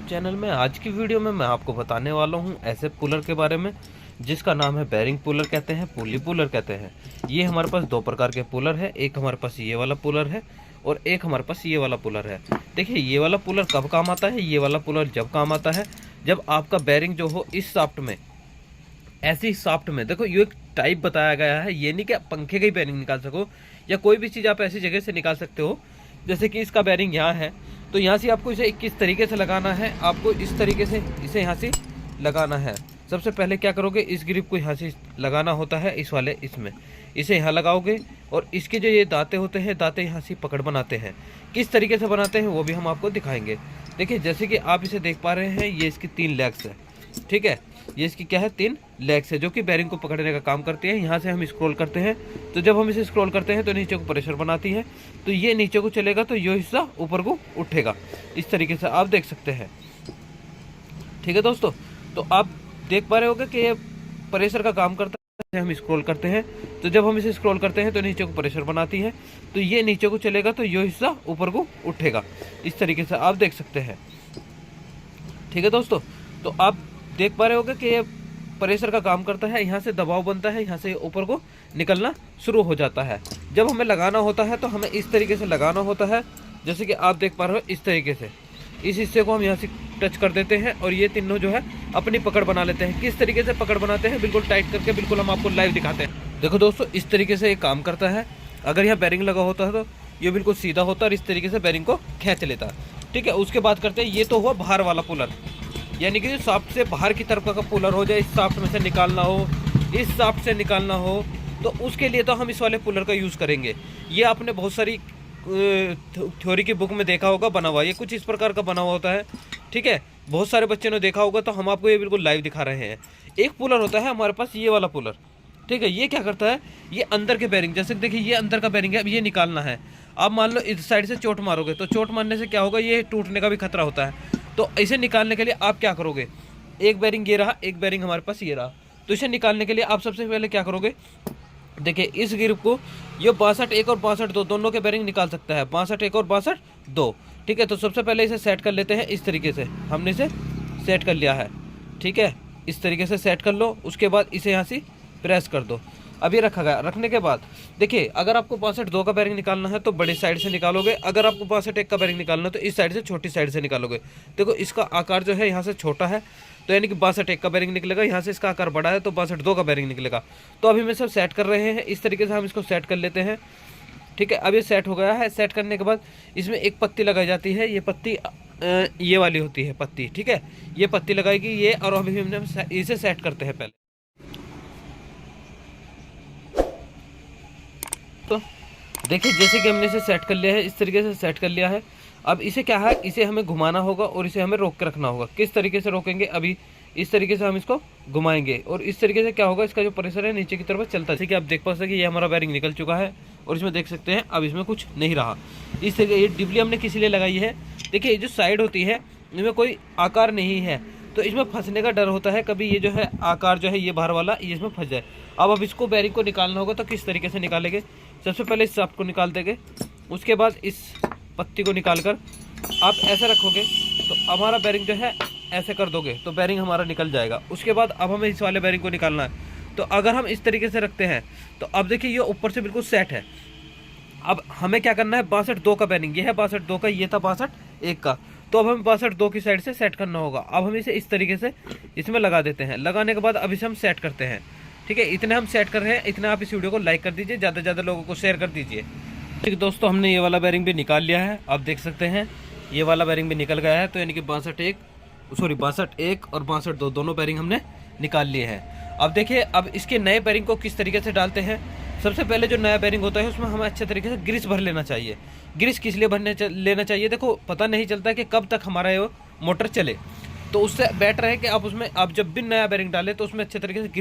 Channel में। आज की वीडियो में मैं आपको बताने वाला हूं ऐसे पुलर के बारे में जिसका नाम है बेरिंग पुलर कहते हैं, पुली पुलर कहते हैं। ये हमारे पास दो प्रकार के पुलर है, एक हमारे पास ये वाला पुलर है और एक हमारे पास ये वाला पुलर है। देखिए ये वाला पुलर कब काम आता है, ये वाला पुलर जब काम आता है जब आपका बेरिंग जो हो इस शाफ्ट में, ऐसी शाफ्ट में, देखो ये एक टाइप बताया गया है, ये नहीं कि आप पंखे का ही बेरिंग निकाल सको या कोई भी चीज़ आप ऐसी जगह से निकाल सकते हो। जैसे कि इसका बेरिंग यहाँ है तो यहाँ से आपको इसे किस तरीके से लगाना है, आपको इस तरीके से इसे यहाँ से लगाना है। सबसे पहले क्या करोगे, इस ग्रिप को यहाँ से लगाना होता है, इस वाले इसमें इसे यहाँ लगाओगे और इसके जो ये दांते होते हैं, दांते यहाँ से पकड़ बनाते हैं। किस तरीके से बनाते हैं वो भी हम आपको दिखाएंगे। देखिए जैसे कि आप इसे देख पा रहे हैं, ये इसकी 3 लेग्स है, ठीक है। ये इसकी क्या है, 3 लेग्स है जो कि बेरिंग को पकड़ने का काम करती है। यहाँ से हम स्क्रॉल करते हैं तो जब हम इसे स्क्रॉल करते हैं तो नीचे को प्रेशर बनाती है, तो ये नीचे को चलेगा तो ये हिस्सा ऊपर को उठेगा। इस तरीके से आप देख सकते हैं, ठीक है दोस्तों। तो आप देख पा रहे होगे कि ये प्रेशर का काम करता है। हम स्क्रॉल करते हैं तो जब हम इसे स्क्रॉल करते हैं तो नीचे को प्रेशर बनाती है, तो ये नीचे को चलेगा तो ये हिस्सा ऊपर को उठेगा। इस तरीके से आप देख सकते हैं, ठीक है दोस्तों। तो आप देख पा रहे होगे कि ये प्रेशर का काम करता है, यहाँ से दबाव बनता है, यहाँ से ऊपर को निकलना शुरू हो जाता है। जब हमें लगाना होता है तो हमें इस तरीके से लगाना होता है, जैसे कि आप देख पा रहे हो। इस तरीके से इस हिस्से को हम यहाँ से टच कर देते हैं और ये तीनों जो है अपनी पकड़ बना लेते हैं। किस तरीके से पकड़ बनाते हैं, बिल्कुल टाइट करके, बिल्कुल हम आपको लाइव दिखाते हैं। देखो दोस्तों, इस तरीके से ये काम करता है। अगर यहाँ बेरिंग लगा होता है तो ये बिल्कुल सीधा होता है और इस तरीके से बेरिंग को खींच लेता है, ठीक है। उसके बाद करते हैं, ये तो हुआ बाहर वाला पुलर, यानी कि शाफ्ट से बाहर की तरफ का पुलर हो जाए, इस शाफ्ट में से निकालना हो, इस शाफ्ट से निकालना हो, तो उसके लिए तो हम इस वाले पुलर का यूज़ करेंगे। ये आपने बहुत सारी थ्योरी की बुक में देखा होगा बना हुआ, ये कुछ इस प्रकार का बना हुआ होता है, ठीक है। बहुत सारे बच्चे ने देखा होगा, तो हम आपको ये बिल्कुल लाइव दिखा रहे हैं। एक पुलर होता है हमारे पास ये वाला पुलर, ठीक है। ये क्या करता है, ये अंदर के बेरिंग, जैसे देखिए ये अंदर का बेरिंग है, अब ये निकालना है। आप मान लो इस साइड से चोट मारोगे तो चोट मारने से क्या होगा, ये टूटने का भी खतरा होता है। तो इसे निकालने के लिए आप क्या करोगे, एक बेरिंग ये रहा, एक बेरिंग हमारे पास ये रहा, तो इसे निकालने के लिए आप सबसे पहले क्या करोगे, देखिए इस ग्रिप को, ये 62 1 और 62 2 दोनों के बेरिंग निकाल सकता है, 62 1 और 62 2, ठीक है। तो सबसे पहले इसे सेट कर लेते हैं। इस तरीके से हमने इसे सेट कर लिया है, ठीक है। इस तरीके से सेट कर लो, उसके बाद इसे यहाँ से प्रेस कर दो। अब ये रखा गया। रखने के बाद देखिए, अगर आपको 62 2 का बेरिंग निकालना है तो बड़ी साइड से निकालोगे, अगर आपको 62 1 का बेरिंग निकालना है तो इस साइड से, छोटी साइड से निकालोगे। देखो इसका आकार जो है यहाँ से छोटा है, तो यानी कि 62 1 का बेरिंग निकलेगा, यहाँ से इसका आकार बड़ा है तो 62 2 का बेरिंग निकलेगा। तो अभी मैं सब सेट कर रहे हैं, इस तरीके से हम इसको सेट कर लेते हैं, ठीक है। अब ये सेट हो गया है। सेट करने के बाद इसमें एक पत्ती लगाई जाती है, ये पत्ती ये वाली होती है पत्ती, ठीक है। ये पत्ती लगाएगी ये, और अभी हमने इसे सेट करते हैं पहले। तो देखिए जैसे कि हमने इसे सेट कर लिया है, इस तरीके से सेट कर लिया है। अब इसे क्या है, इसे हमें घुमाना होगा और इसे हमें रोक के रखना होगा। किस तरीके से रोकेंगे, अभी इस तरीके से हम इसको घुमाएंगे और इस तरीके से क्या होगा, इसका जो प्रेशर है नीचे की तरफ चलता है। ठीक है, आप देख पा सकते हैं ये हमारा बेरिंग निकल चुका है और इसमें देख सकते हैं अब इसमें कुछ नहीं रहा। इस तरीके ये डिबली हमने किस लिए लगाई है, देखिए ये जो साइड होती है इनमें कोई आकार नहीं है, तो इसमें फंसने का डर होता है, कभी ये जो है आकार जो है ये बाहर वाला ये इसमें फंस जाए। अब इसको बेरिंग को निकालना होगा, तो किस तरीके से निकालेंगे, सबसे पहले इस शाफ्ट को निकाल देंगे, उसके बाद इस पत्ती को निकाल कर आप ऐसे रखोगे तो हमारा बेरिंग जो है ऐसे कर दोगे तो बेरिंग हमारा निकल जाएगा। उसके बाद अब हमें इस वाले बेरिंग को निकालना है, तो अगर हम इस तरीके से रखते हैं तो अब देखिए ये ऊपर से बिल्कुल सेट है। अब हमें क्या करना है, 62 2 का बेरिंग, ये है 62 2 का, ये था 62 1 का, तो अब हमें 62 2 की साइड से सेट करना होगा। अब हम इसे इस तरीके से इसमें लगा देते हैं। लगाने के बाद अब इसे हम सेट करते हैं, ठीक है। इतने हम सेट कर रहे हैं, इतना आप इस वीडियो को लाइक कर दीजिए, ज़्यादा से ज़्यादा लोगों को शेयर कर दीजिए। ठीक है दोस्तों, हमने ये वाला बेरिंग भी निकाल लिया है, आप देख सकते हैं ये वाला बेरिंग भी निकल गया है। तो यानी कि 62 1 और 62 2 दोनों बेरिंग हमने निकाल लिए हैं। अब देखिए, अब इसके नए बेरिंग को किस तरीके से डालते हैं। सबसे पहले जो नया बेरिंग होता है उसमें हमें अच्छे तरीके से ग्रीस भर लेना चाहिए। ग्रीस किस लिए लेना चाहिए, देखो पता नहीं चलता है कि कब तक हमारा ये मोटर चले, तो उससे बेटर है कि आप उसमें आप जब भी नया बेरिंग डालें तो उसमें अच्छे तरीके से